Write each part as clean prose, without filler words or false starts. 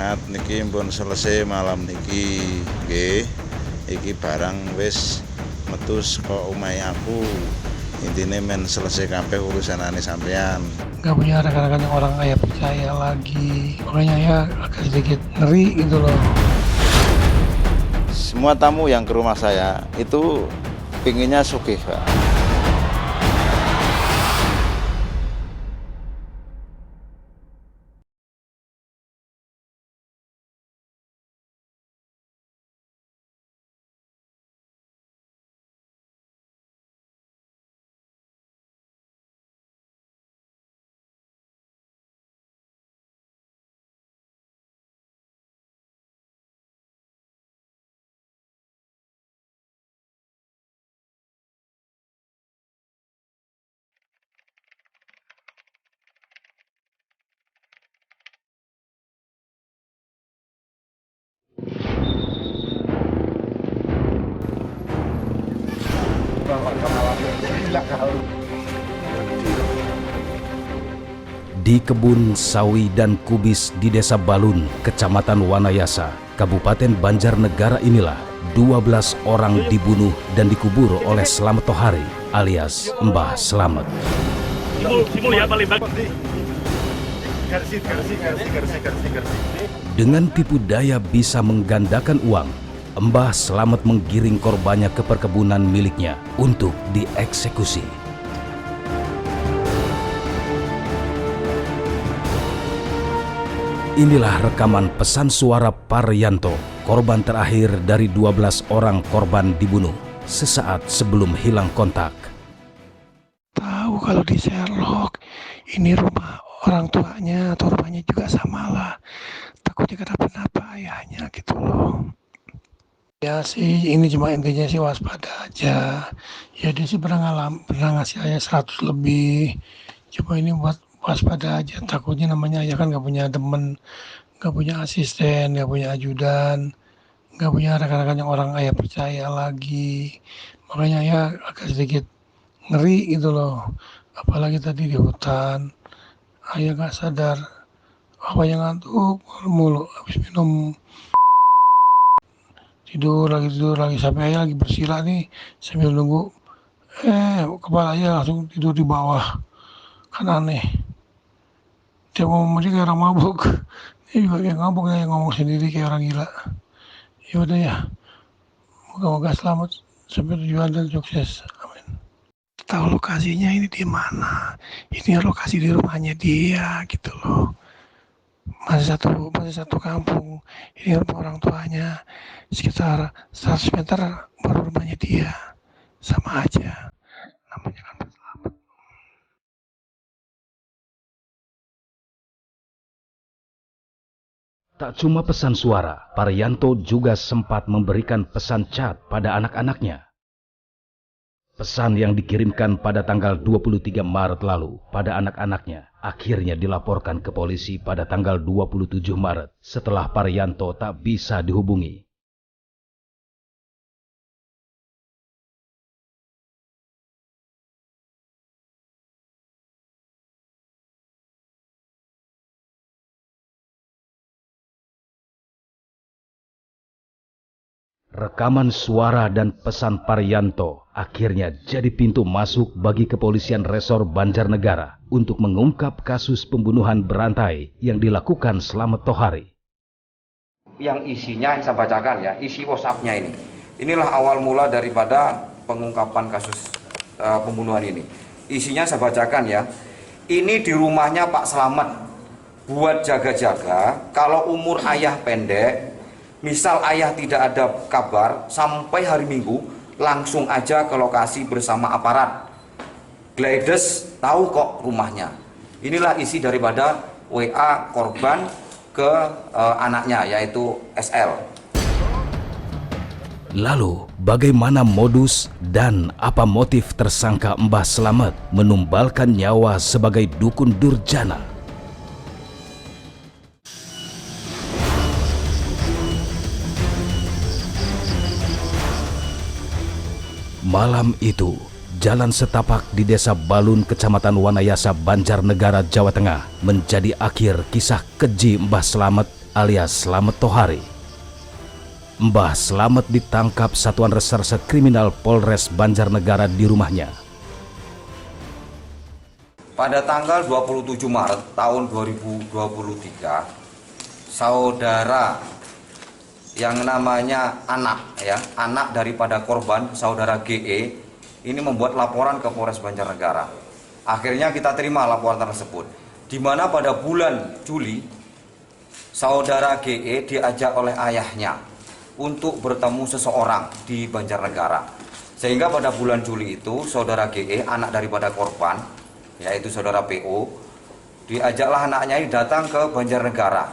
sehat niki pun selesai malam niki nggih. Iki barang wis metu saka omahe aku. Intine men selesai kabeh urusanane sampean. Nggak punya rekan-rekan yang orang ayah percaya lagi, makanya ya agak sedikit ngeri gitu loh. Semua tamu yang ke rumah saya itu pinginnya sugih, Pak. Di kebun sawi dan kubis di Desa Balun, Kecamatan Wanayasa, Kabupaten Banjarnegara inilah 12 orang dibunuh dan dikubur oleh Slamet Tohari alias Mbah Slamet. Dengan tipu daya bisa menggandakan uang, Mbah Slamet menggiring korbannya ke perkebunan miliknya untuk dieksekusi. Inilah rekaman pesan suara Paryanto, korban terakhir dari 12 orang korban dibunuh sesaat sebelum hilang kontak. Tahu kalau di Sherlock ini rumah orang tuanya atau rumahnya juga samalah, takutnya kenapa-napa ayahnya gitu loh. Ya sih, ini cuma intinya sih waspada aja. Ya dia sih pernah ngasih ayah 100 lebih, cuma ini buat waspada aja, takutnya namanya ayah kan nggak punya temen, nggak punya asisten, nggak punya ajudan, nggak punya rekan-rekan yang orang ayah percaya lagi, makanya ya agak sedikit ngeri gitu loh. Apalagi tadi di hutan ayah nggak sadar, yang ngantuk mulu habis minum, tidur lagi sampai ayah lagi bersila nih sambil nunggu, kepala ayah langsung tidur di bawah. Kan aneh, dia ngomong aja kayak orang mabuk. Dia juga kayak ngabuk ya, ngomong sendiri kayak orang gila. Ya udah ya, moga-moga selamat sampai tujuan dan sukses. Amin. Tahu lokasinya ini di mana? Ini lokasi di rumahnya dia gitu loh. Masih satu kampung. Ini rumah orang tuanya. Sekitar 100 meter baru rumahnya dia. Sama aja. Namanya kan selamat. Tak cuma pesan suara, Paryanto juga sempat memberikan pesan chat pada anak-anaknya. Pesan yang dikirimkan pada tanggal 23 Maret lalu pada anak-anaknya akhirnya dilaporkan ke polisi pada tanggal 27 Maret setelah Paryanto tak bisa dihubungi. Rekaman suara dan pesan Paryanto akhirnya jadi pintu masuk bagi kepolisian Resor Banjarnegara untuk mengungkap kasus pembunuhan berantai yang dilakukan Slamet Tohari. Yang isinya yang saya bacakan ya, isi WhatsApp-nya ini. Inilah awal mula daripada pengungkapan kasus pembunuhan ini. Isinya saya bacakan ya. Ini di rumahnya Pak Slamet. Buat jaga-jaga, kalau umur ayah pendek, misal ayah tidak ada kabar sampai hari Minggu, langsung aja ke lokasi bersama aparat. Gledes tahu kok rumahnya. Inilah isi daripada WA korban ke anaknya yaitu SL. Lalu, bagaimana modus dan apa motif tersangka Mbah Slamet menumbalkan nyawa sebagai dukun durjana? Malam itu, jalan setapak di Desa Balun, Kecamatan Wanayasa, Banjarnegara, Jawa Tengah menjadi akhir kisah keji Mbah Slamet alias Slamet Tohari. Mbah Slamet ditangkap Satuan Reserse Kriminal Polres Banjarnegara di rumahnya. Pada tanggal 27 Maret tahun 2023, saudara yang namanya anak daripada korban, saudara GE, ini membuat laporan ke Polres Banjarnegara. Akhirnya kita terima laporan tersebut, di mana pada bulan Juli, saudara GE diajak oleh ayahnya untuk bertemu seseorang di Banjarnegara. Sehingga pada bulan Juli itu, saudara GE, anak daripada korban, yaitu saudara PO, diajaklah anaknya ini datang ke Banjarnegara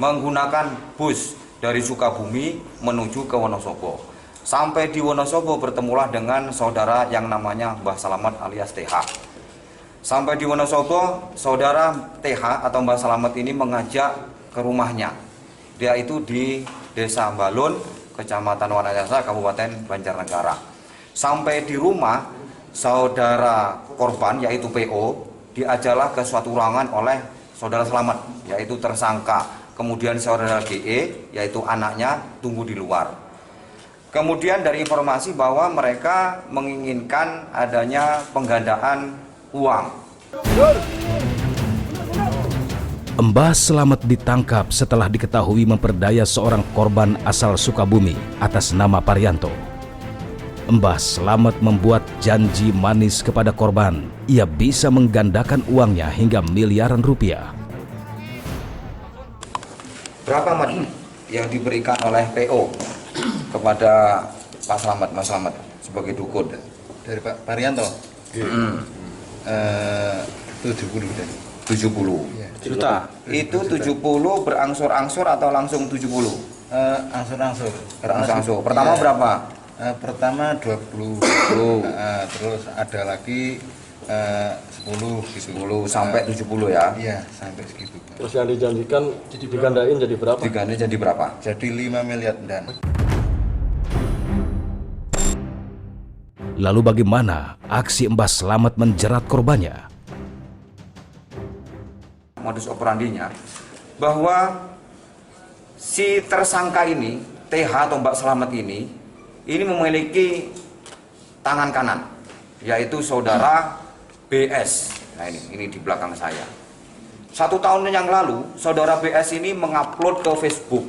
menggunakan bus dari Sukabumi menuju ke Wonosobo. Sampai di Wonosobo bertemulah dengan saudara yang namanya Mbah Slamet alias TH. Sampai di Wonosobo, saudara TH atau Mbah Slamet ini mengajak ke rumahnya. Dia itu di Desa Balun, Kecamatan Wanayasa, Kabupaten Banjarnegara. Sampai di rumah, saudara korban yaitu PO diajaklah ke suatu ruangan oleh saudara Slamet, yaitu tersangka. Kemudian saudara GE yaitu anaknya tunggu di luar. Kemudian dari informasi bahwa mereka menginginkan adanya penggandaan uang. Mbah Slamet ditangkap setelah diketahui memperdaya seorang korban asal Sukabumi atas nama Parianto. Mbah Slamet membuat janji manis kepada korban. Ia bisa menggandakan uangnya hingga miliaran rupiah. Berapa Mat yang diberikan oleh PO kepada Pak Slamet, Mas Slamet sebagai dukun? Dari Pak Parianto 70 dan 70 Juta. Itu 70 berangsur-angsur atau langsung 70? angsur-angsur. Berangsur-angsur. Pertama Iya. berapa? Pertama 20, terus ada lagi 10 gitu. 10 sampai 70 ya. Iya, sampai segitu. Terus yang dijanjikan digandain jadi berapa? Diganti jadi berapa? Jadi 5 miliar dan. Lalu bagaimana aksi Mbah Slamet menjerat korbannya? Modus operandinya bahwa si tersangka ini, TH atau Mbak Slamet ini memiliki tangan kanan, yaitu saudara BS. Nah ini di belakang saya. 1 tahun yang lalu, saudara BS ini mengupload ke Facebook.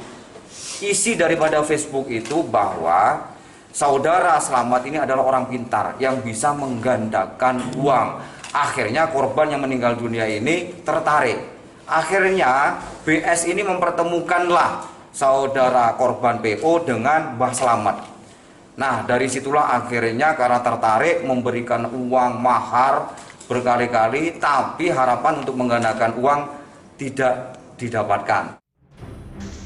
Isi daripada Facebook itu bahwa saudara Slamet ini adalah orang pintar yang bisa menggandakan uang. Akhirnya korban yang meninggal dunia ini tertarik. Akhirnya BS ini mempertemukanlah saudara korban PO dengan Mbah Slamet. Nah dari situlah akhirnya karena tertarik memberikan uang mahar berkali-kali, tapi harapan untuk menggandakan uang tidak didapatkan.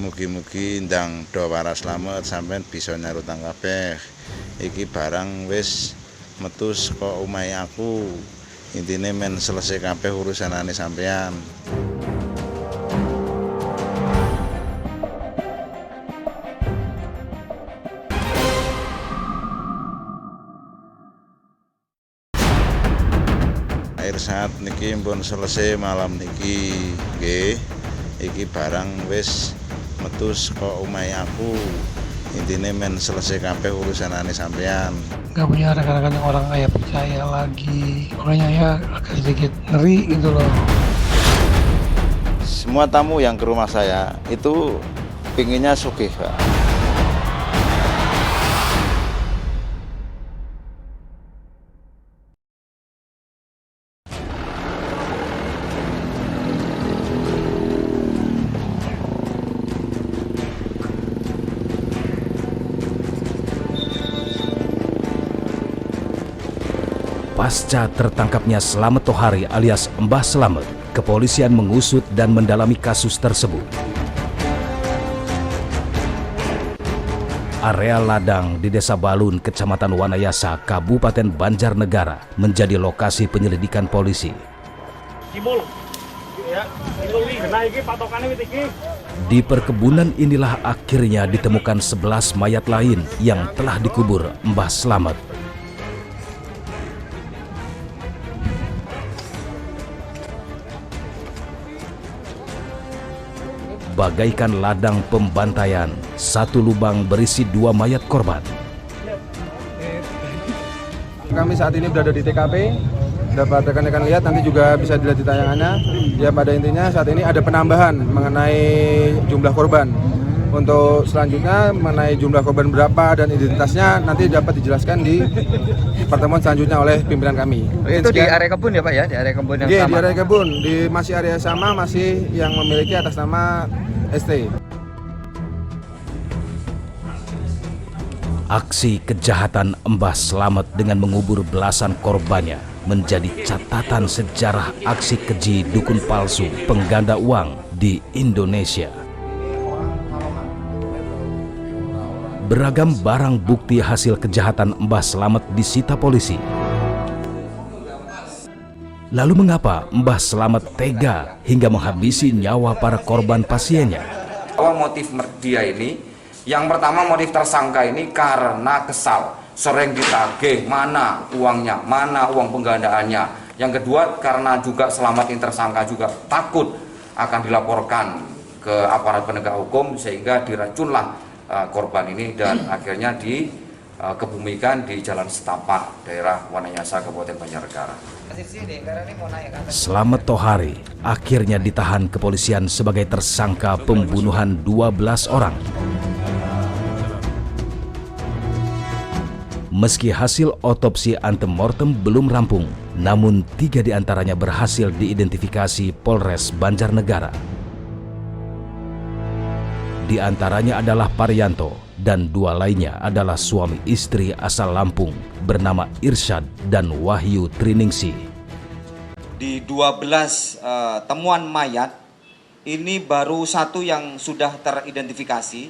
Mugi-mugi ndang do waras slamet sampean bisa nyarutang kabeh. Iki barang wis metu saka omahe aku. Intine men selesai kabeh urusanane sampean. Akhir saat niki pun selesai malam niki nggih. Iki barang wis metu saka omahe aku. Intine men selesai kabeh urusanane sampean. Gak punya rekan-rekan yang orang ayah percaya lagi. Makanya ya agak sedikit ngeri gitu loh. Semua tamu yang ke rumah saya itu pinginnya sugih, Pak. Pasca tertangkapnya Slamet Tohari alias Mbah Slamet, kepolisian mengusut dan mendalami kasus tersebut. Area ladang di Desa Balun, Kecamatan Wanayasa, Kabupaten Banjarnegara menjadi lokasi penyelidikan polisi. Di perkebunan inilah akhirnya ditemukan 11 mayat lain yang telah dikubur Mbah Slamet. bagaikan ladang pembantaian. Satu lubang berisi 2 mayat korban. Kami saat ini berada di TKP, dapat rekan-rekan lihat, nanti juga bisa dilihat di tayangannya. Ya, pada intinya saat ini ada penambahan mengenai jumlah korban. Untuk selanjutnya mengenai jumlah korban berapa dan identitasnya nanti dapat dijelaskan di pertemuan selanjutnya oleh pimpinan kami. Itu di area kebun ya Pak ya? Di area kebun yang Iya, sama? di area kebun, masih area sama, masih yang memiliki atas nama ST. Aksi kejahatan Mbah Slamet dengan mengubur belasan korbannya menjadi catatan sejarah aksi keji dukun palsu pengganda uang di Indonesia. Beragam barang bukti hasil kejahatan Mbah Slamet disita polisi. Lalu mengapa Mbah Slamet tega hingga menghabisi nyawa para korban pasiennya? Bahwa motif dia ini, yang pertama motif tersangka ini karena kesal, sering ditagih, mana uangnya, mana uang penggandaannya. Yang kedua karena juga Slamet ini tersangka juga takut akan dilaporkan ke aparat penegak hukum sehingga diracunlah korban ini dan akhirnya dikebumikan di Jalan Setapak, daerah Wanayasa, Kabupaten Banjarnegara. Slamet Tohari akhirnya ditahan kepolisian sebagai tersangka pembunuhan 12 orang. Meski hasil otopsi antemortem belum rampung, namun 3 diantaranya berhasil diidentifikasi Polres Banjarnegara. Di antaranya adalah Parianto dan 2 lainnya adalah suami istri asal Lampung bernama Irsyad dan Wahyu Triningsih. Di 12 temuan mayat, ini baru 1 yang sudah teridentifikasi.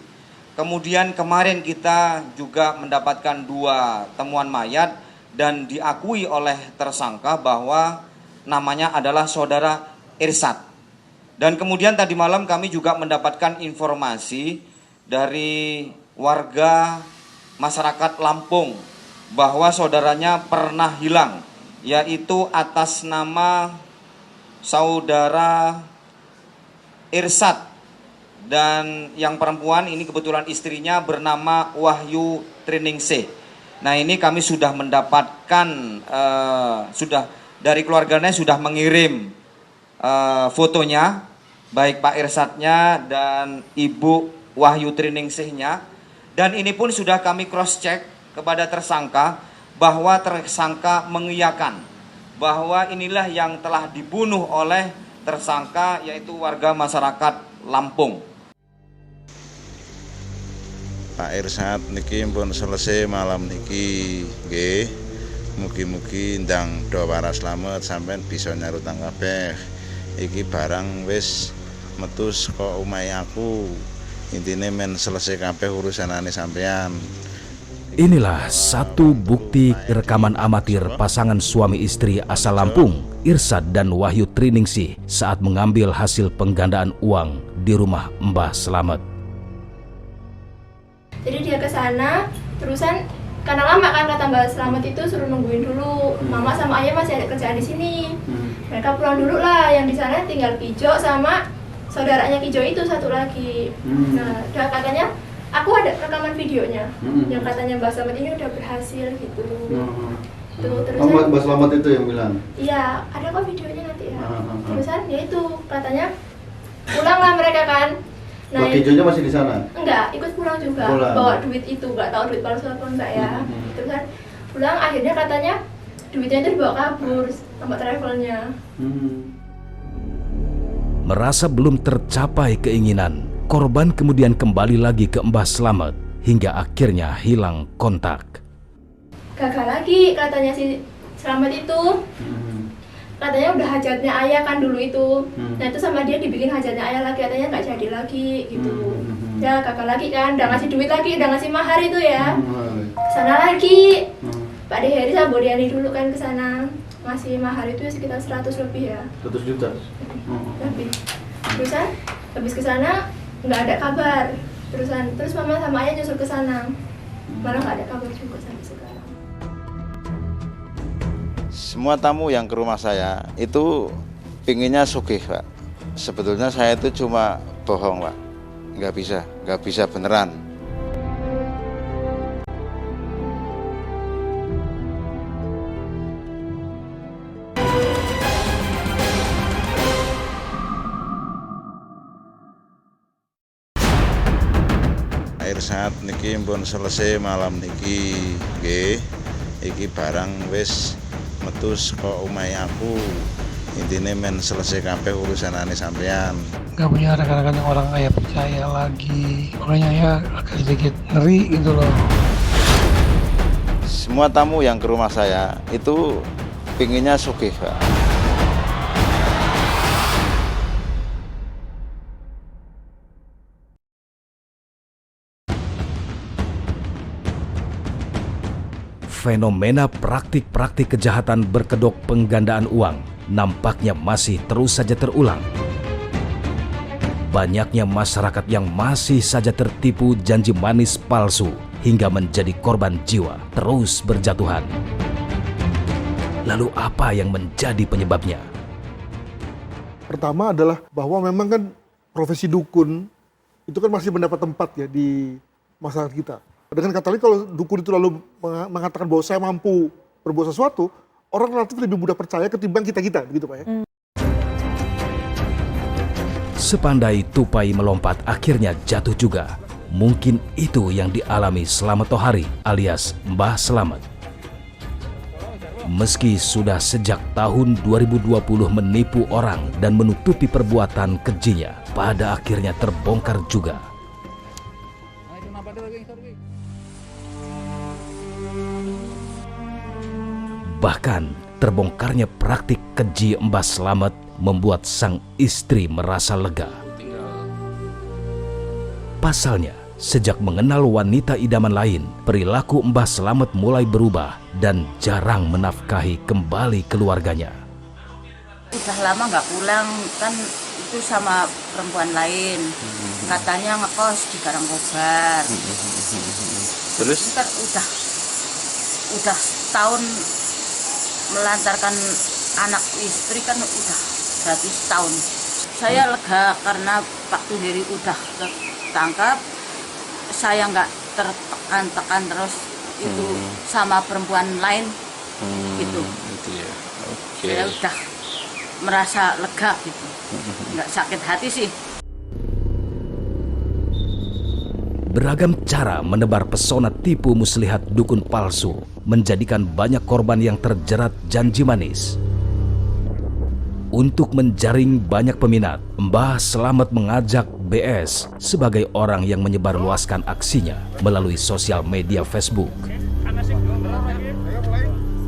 Kemudian kemarin kita juga mendapatkan 2 temuan mayat dan diakui oleh tersangka bahwa namanya adalah saudara Irsyad. Dan kemudian tadi malam kami juga mendapatkan informasi dari warga masyarakat Lampung bahwa saudaranya pernah hilang, yaitu atas nama saudara Irsyad. Dan yang perempuan ini kebetulan istrinya bernama Wahyu Triningsih. Nah, ini kami sudah mendapatkan, sudah dari keluarganya sudah mengirim fotonya, baik Pak Irsyadnya dan Ibu Wahyu Triningsihnya. Dan ini pun sudah kami cross check kepada tersangka bahwa tersangka mengiyakan bahwa inilah yang telah dibunuh oleh tersangka, yaitu warga masyarakat Lampung. Pak Irsyad niki pun selesai malam niki nggih. Mugi-mugi ndang do waras slamet sampean bisa nyarutang kabeh. Iki barang wis metu saka omahe aku. Intine men selesai kabeh urusanane sampean. Inilah satu bukti rekaman amatir pasangan suami istri asal Lampung, Irsyad dan Wahyu Triningsih saat mengambil hasil penggandaan uang di rumah Mbah Slamet. Jadi dia ke sana, terusan karena lama kan kata Mbak Slamet itu suruh nungguin dulu. Mama sama ayah masih ada kerjaan di sini. Mereka pulang dulu lah. Yang di sana tinggal Kijo sama saudaranya Kijo itu satu lagi. Nah, udah katanya aku ada rekaman videonya yang katanya Mbak Slamet ini udah berhasil gitu. Tuh, terusan Mbak Slamet itu yang bilang? Iya, ada kok videonya nanti ya. Terusan ya itu katanya pulanglah mereka kan. Nah, Kijonya masih di sana? Enggak, ikut pulang juga. Bawa duit itu, nggak tahu duit palsu apa enggak ya. Terusan pulang akhirnya katanya duitnya itu dibawa kabur sama travelnya. Merasa belum tercapai keinginan, korban kemudian kembali lagi ke Mbah Slamet hingga akhirnya hilang kontak. Gagal lagi katanya si Slamet itu. Katanya udah hajatnya ayah kan dulu itu. Nah itu sama dia dibikin hajatnya ayah lagi, katanya nggak jadi lagi gitu. Ya gagal lagi kan, udah ngasih duit lagi, udah ngasih mahar itu ya. Kesana lagi. Pak Deheri sama Bu Diani dulu kan kesana ngasih mahar itu sekitar 100 lebih ya. 100 juta? Lebih. Terusan habis kesana nggak ada kabar. Terus mama sama ayah nyusul kesana, malah nggak ada kabar juga sampai sekarang. Semua tamu yang ke rumah saya itu pinginnya sugih, Pak. Sebetulnya saya itu cuma bohong Pak, nggak bisa beneran. Irsat niki pun selesai malam niki, nggih. Iki barang wis metu saka omahe aku. Intine men selesai kabeh urusanane sampean. Gak punya rekan-rekan yang orang ayah percaya lagi. Makanya ya agak sedikit ngeri gitu loh. Semua tamu yang ke rumah saya itu pinginnya sugih, Pak. Fenomena praktik-praktik kejahatan berkedok penggandaan uang nampaknya masih terus saja terulang. Banyaknya masyarakat yang masih saja tertipu janji manis palsu hingga menjadi korban jiwa terus berjatuhan. Lalu apa yang menjadi penyebabnya? Pertama adalah bahwa memang kan profesi dukun itu kan masih mendapat tempat ya di masyarakat kita. Dengan kata lain kalau dukun itu lalu mengatakan bahwa saya mampu berbuat sesuatu, orang relatif lebih mudah percaya ketimbang kita-kita, begitu Pak ya. Sepandai tupai melompat akhirnya jatuh juga. Mungkin itu yang dialami Slamet Tohari alias Mbah Slamet. Meski sudah sejak tahun 2020 menipu orang dan menutupi perbuatan kejinya, pada akhirnya terbongkar juga. Bahkan terbongkarnya praktik keji Mbah Slamet membuat sang istri merasa lega. Pasalnya, sejak mengenal wanita idaman lain, perilaku Mbah Slamet mulai berubah dan jarang menafkahi kembali keluarganya. Udah lama nggak pulang, kan itu sama perempuan lain. Katanya ngekos di Karangkobar. Terus? Kan udah setahun melantarkan anak istri kan udah berarti setahun. Saya lega karena Pak Tundiri udah ketangkap. Saya nggak tertekan-tekan terus itu sama perempuan lain gitu. Itu ya. Oke. Saya udah merasa lega gitu. Nggak sakit hati sih. Beragam cara menebar pesona tipu muslihat dukun palsu menjadikan banyak korban yang terjerat janji manis. Untuk menjaring banyak peminat, Mbah Slamet mengajak BS sebagai orang yang menyebarluaskan aksinya melalui sosial media Facebook.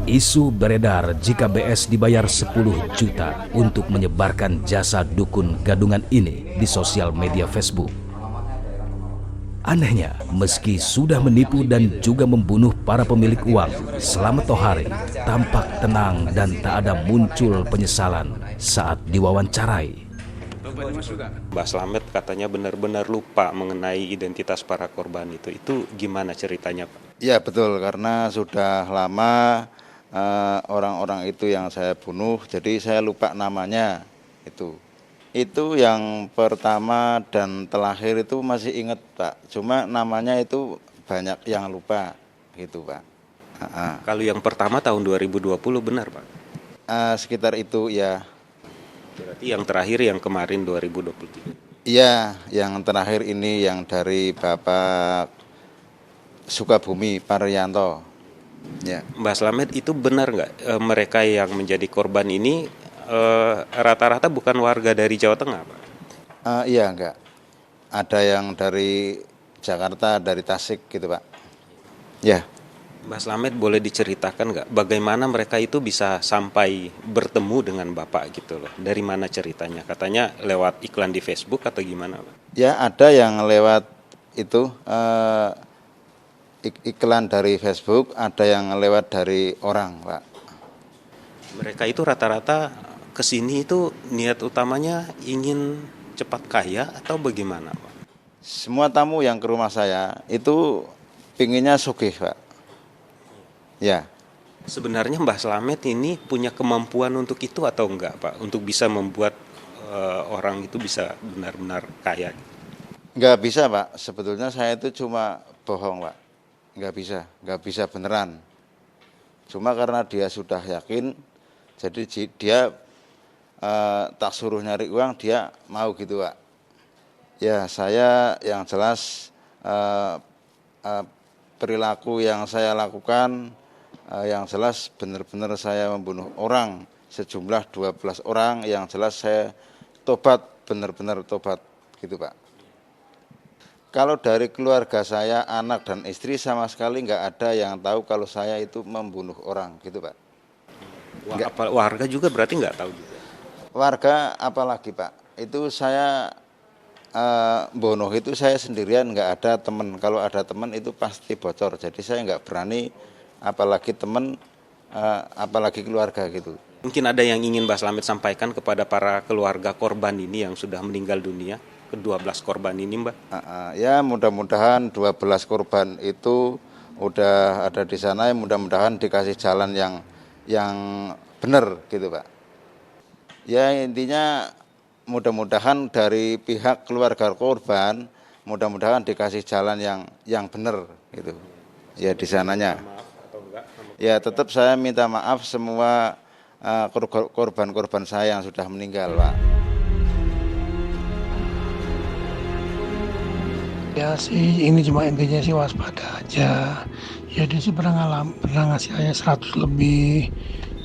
Isu beredar jika BS dibayar 10 juta untuk menyebarkan jasa dukun gadungan ini di sosial media Facebook. Anehnya, meski sudah menipu dan juga membunuh para pemilik uang, Slamet Tohari tampak tenang dan tak ada muncul penyesalan saat diwawancarai. Mbah Slamet katanya benar-benar lupa mengenai identitas para korban itu. Itu gimana ceritanya, Pak? Ya betul, karena sudah lama orang-orang itu yang saya bunuh, jadi saya lupa namanya itu. Itu yang pertama dan terakhir itu masih ingat Pak, cuma namanya itu banyak yang lupa gitu Pak. Kalau yang pertama tahun 2020 benar Pak? Sekitar itu ya. Berarti yang terakhir yang kemarin 2023? Iya, yang terakhir ini yang dari Bapak Sukabumi Parianto. Ya. Mbah Slamet, itu benar nggak mereka yang menjadi korban ini rata-rata bukan warga dari Jawa Tengah, Pak? Iya, enggak. Ada yang dari Jakarta, dari Tasik gitu, Pak. Ya. Mbah Slamet, boleh diceritakan nggak bagaimana mereka itu bisa sampai bertemu dengan Bapak gitu loh? Dari mana ceritanya? Katanya lewat iklan di Facebook atau gimana, Pak? Ya, ada yang lewat itu iklan dari Facebook, ada yang lewat dari orang, Pak. Mereka itu rata-rata kesini itu niat utamanya ingin cepat kaya atau bagaimana, Pak? Semua tamu yang ke rumah saya itu pinginnya sugih, Pak. Ya. Sebenarnya Mbah Slamet ini punya kemampuan untuk itu atau enggak, Pak? Untuk bisa membuat orang itu bisa benar-benar kaya? Nggak bisa Pak, sebetulnya saya itu cuma bohong Pak, nggak bisa beneran. Cuma karena dia sudah yakin, jadi dia tak suruh nyari uang, dia mau gitu Pak. Ya saya yang jelas perilaku yang saya lakukan, yang jelas benar-benar saya membunuh orang, sejumlah 12 orang, yang jelas saya tobat, benar-benar tobat gitu Pak. Kalau dari keluarga saya, anak dan istri sama sekali nggak ada yang tahu kalau saya itu membunuh orang gitu Pak. Warga juga berarti nggak tahu juga? Warga apalagi Pak, itu saya bunuh itu saya sendirian, nggak ada teman. Kalau ada teman itu pasti bocor, jadi saya nggak berani, apalagi teman, apalagi keluarga gitu. Mungkin ada yang ingin Mbah Slamet sampaikan kepada para keluarga korban ini yang sudah meninggal dunia, ke-12 korban ini Mbah? Ya mudah-mudahan 12 korban itu udah ada di sana, mudah-mudahan dikasih jalan yang benar gitu Pak. Ya intinya mudah-mudahan dari pihak keluarga korban, mudah-mudahan dikasih jalan yang benar gitu. Ya di sananya. Ya tetap saya minta maaf semua korban-korban saya yang sudah meninggal Pak. Ya sih, ini cuma intinya sih waspada aja. Ya dia sih pernah ngasih ayah 100 lebih.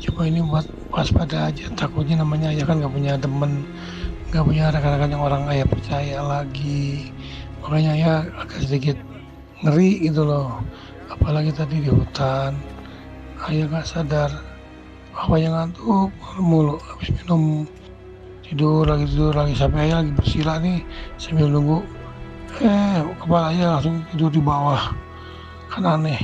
Cuma ini buat waspada aja, takutnya namanya ayah kan gak punya temen, gak punya rekan-rekan yang orang ayah percaya lagi. Makanya ayah agak sedikit ngeri gitu loh. Apalagi tadi di hutan, ayah gak sadar, bapaknya ngantuk mulu, habis minum tidur lagi sampai ayah lagi bersila nih sambil nunggu, kepala ayah langsung tidur di bawah, kan aneh.